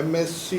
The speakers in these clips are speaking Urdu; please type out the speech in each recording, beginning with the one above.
MSc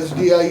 SDI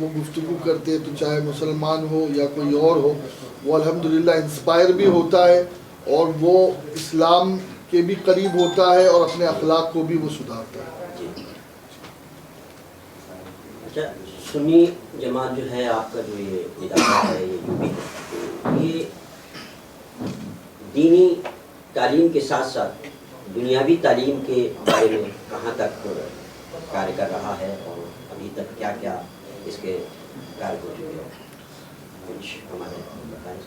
وہ گفتگو کرتے ہیں تو چاہے مسلمان ہو یا کوئی اور ہو وہ الحمدللہ انسپائر بھی ہوتا ہے اور وہ اسلام کے بھی قریب ہوتا ہے اور اپنے اخلاق کو بھی وہ سدھارتا ہے. اچھا سنی جماعت جو ہے آپ کا جو یہ ادارہ ہے یہ دینی تعلیم کے ساتھ ساتھ دنیاوی تعلیم کے بارے میں کہاں تک کار کر رہا ہے اور ابھی تک کیا کیا اس کے کار ہو چکے ہیں کچھ ہمارے بتائیں.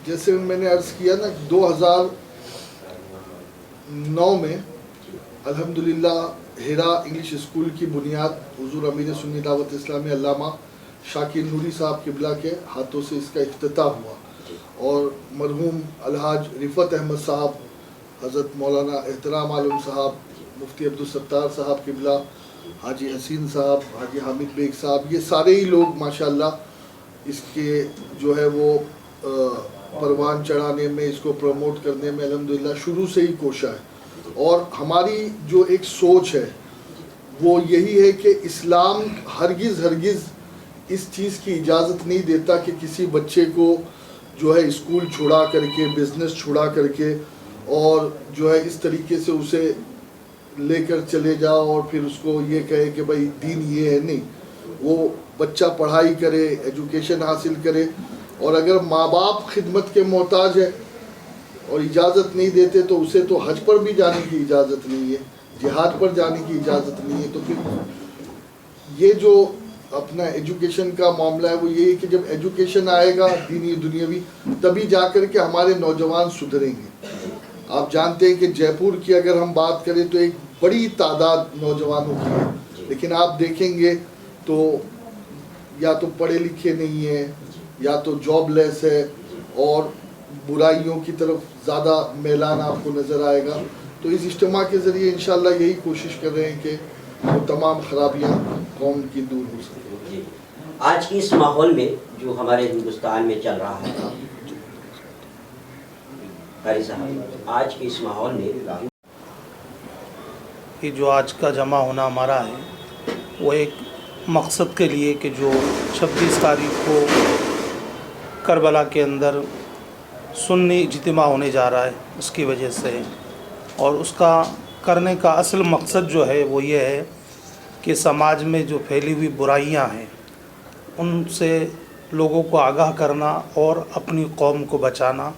جیسے میں نے عرض کیا نا 2009 میں الحمدللہ ہیرا انگلش اسکول کی بنیاد حضور امیر سنی دعوت اسلامی علامہ شاکر نوری صاحب قبلہ کے ہاتھوں سے اس کا افتتاح ہوا اور مرحوم الحاج رفعت احمد صاحب، حضرت مولانا احترام عالم صاحب، مفتی عبدالستار صاحب قبلہ، حاجی حسین صاحب، حاجی حامد بیگ صاحب، یہ سارے ہی لوگ ماشاءاللہ اس کے جو ہے وہ پروان چڑھانے میں، اس کو پروموٹ کرنے میں الحمدللہ شروع سے ہی کوشاں ہے. اور ہماری جو ایک سوچ ہے وہ یہی ہے کہ اسلام ہرگز اس چیز کی اجازت نہیں دیتا کہ کسی بچے کو جو ہے اسکول چھڑا کر کے، بزنس چھڑا کر کے اور جو ہے اس طریقے سے اسے لے کر چلے جاؤ اور پھر اس کو یہ کہے کہ بھائی دین یہ ہے. نہیں، وہ بچہ پڑھائی کرے، ایجوکیشن حاصل کرے، اور اگر ماں باپ خدمت کے محتاج ہے اور اجازت نہیں دیتے تو اسے تو حج پر بھی جانے کی اجازت نہیں ہے، جہاد پر جانے کی اجازت نہیں ہے. تو پھر یہ جو اپنا ایجوکیشن کا معاملہ ہے وہ یہی کہ جب ایجوکیشن آئے گا دینی دنیاوی تبھی جا کر کے ہمارے نوجوان سدھریں گے. آپ جانتے ہیں کہ جے پور کی اگر ہم بات کریں تو ایک بڑی تعداد نوجوانوں کی ہے، لیکن آپ دیکھیں گے تو یا تو پڑھے لکھے نہیں ہیں یا تو جاب لیس ہے اور برائیوں کی طرف زیادہ میلان آپ کو نظر آئے گا. تو اس اجتماع کے ذریعے انشاءاللہ یہی کوشش کر رہے ہیں کہ وہ تمام خرابیاں قوم کی دور ہو سکیں. آج کی اس ماحول میں جو ہمارے ہندوستان میں چل رہا ہے قاری صاحب، آج کے اس ماحول میں یہ جو آج کا جمع ہونا ہمارا ہے وہ ایک مقصد کے لیے کہ جو 26 تاریخ کو کربلا کے اندر سنی اجتماع ہونے جا رہا ہے اس کی وجہ سے، اور اس کا کرنے کا اصل مقصد جو ہے وہ یہ ہے کہ سماج میں جو پھیلی ہوئی برائیاں ہیں ان سے لوگوں کو آگاہ کرنا اور اپنی قوم کو بچانا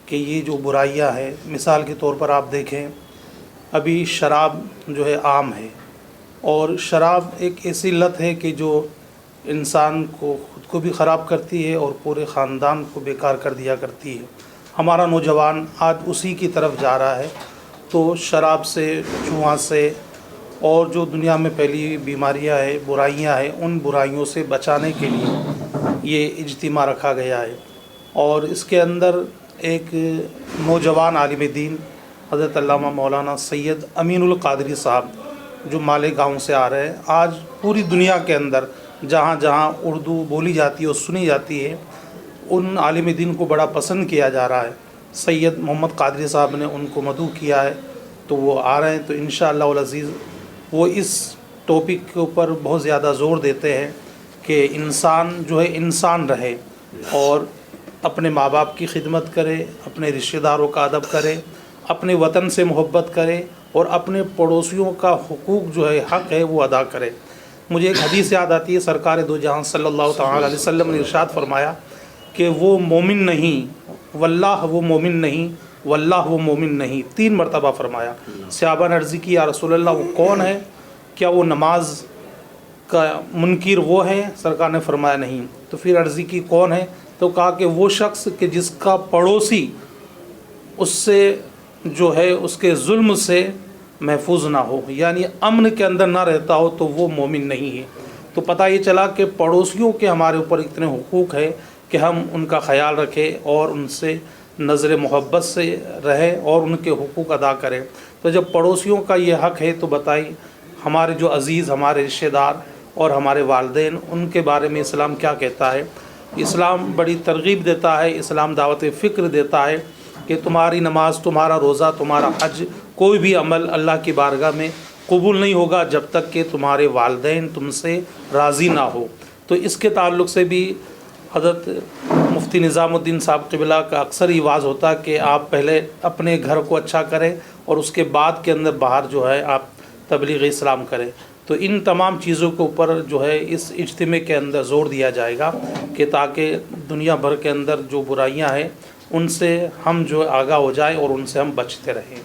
کہ یہ جو برائیاں ہیں، مثال کے طور پر آپ دیکھیں ابھی شراب جو ہے عام ہے، اور شراب ایک ایسی لت ہے کہ جو انسان کو خود کو بھی خراب کرتی ہے اور پورے خاندان کو بیکار کر دیا کرتی ہے. ہمارا نوجوان آج اسی کی طرف جا رہا ہے. تو شراب سے، جوا سے اور جو دنیا میں پھیلی بیماریاں ہیں، برائیاں ہیں، ان برائیوں سے بچانے کے لیے یہ اجتماع رکھا گیا ہے. اور اس کے اندر ایک نوجوان عالم دین حضرت علامہ مولانا سید امین القادری صاحب جو مالیگاؤں سے آ رہے ہیں، آج پوری دنیا کے اندر جہاں جہاں اردو بولی جاتی ہے اور سنی جاتی ہے ان عالم دین کو بڑا پسند کیا جا رہا ہے. سید محمد قادری صاحب نے ان کو مدعو کیا ہے تو وہ آ رہے ہیں. تو انشاءاللہ العزیز وہ اس ٹاپک کے اوپر بہت زیادہ زور دیتے ہیں کہ انسان جو ہے انسان رہے اور اپنے ماں باپ کی خدمت کرے، اپنے رشتہ داروں کا ادب کرے، اپنے وطن سے محبت کرے اور اپنے پڑوسیوں کا حقوق جو ہے حق ہے وہ ادا کرے. مجھے ایک حدیث یاد آتی ہے، سرکار دو جہاں صلی اللہ تعالیٰ علیہ وسلم نے ارشاد فرمایا کہ وہ مومن نہیں، واللہ وہ مومن نہیں، واللہ وہ مومن نہیں، 3 مرتبہ فرمایا. صحابہ نے عرض کی یا رسول اللہ وہ کون ہے؟ کیا وہ نماز کا منکر وہ ہے؟ سرکار نے فرمایا نہیں. تو پھر عرض کی کون ہے؟ تو کہا کہ وہ شخص کہ جس کا پڑوسی اس سے جو ہے اس کے ظلم سے محفوظ نہ ہو، یعنی امن کے اندر نہ رہتا ہو تو وہ مومن نہیں ہے. تو پتہ یہ چلا کہ پڑوسیوں کے ہمارے اوپر اتنے حقوق ہے کہ ہم ان کا خیال رکھیں اور ان سے نظر محبت سے رہیں اور ان کے حقوق ادا کریں. تو جب پڑوسیوں کا یہ حق ہے تو بتائیں ہمارے جو عزیز، ہمارے رشتہ دار اور ہمارے والدین، ان کے بارے میں اسلام کیا کہتا ہے؟ اسلام بڑی ترغیب دیتا ہے، اسلام دعوت فکر دیتا ہے کہ تمہاری نماز، تمہارا روزہ، تمہارا حج، کوئی بھی عمل اللہ کی بارگاہ میں قبول نہیں ہوگا جب تک کہ تمہارے والدین تم سے راضی نہ ہو. تو اس کے تعلق سے بھی حضرت مفتی نظام الدین صاحب قبلہ کا اکثر ہی واز ہوتا کہ آپ پہلے اپنے گھر کو اچھا کریں اور اس کے بعد کے اندر باہر جو ہے آپ تبلیغ اسلام کریں. تو ان تمام چیزوں کے اوپر جو ہے اس اجتماع کے اندر زور دیا جائے گا کہ تاکہ دنیا بھر کے اندر جو برائیاں ہیں ان سے ہم جو آگاہ ہو جائیں اور ان سے ہم بچتے رہیں.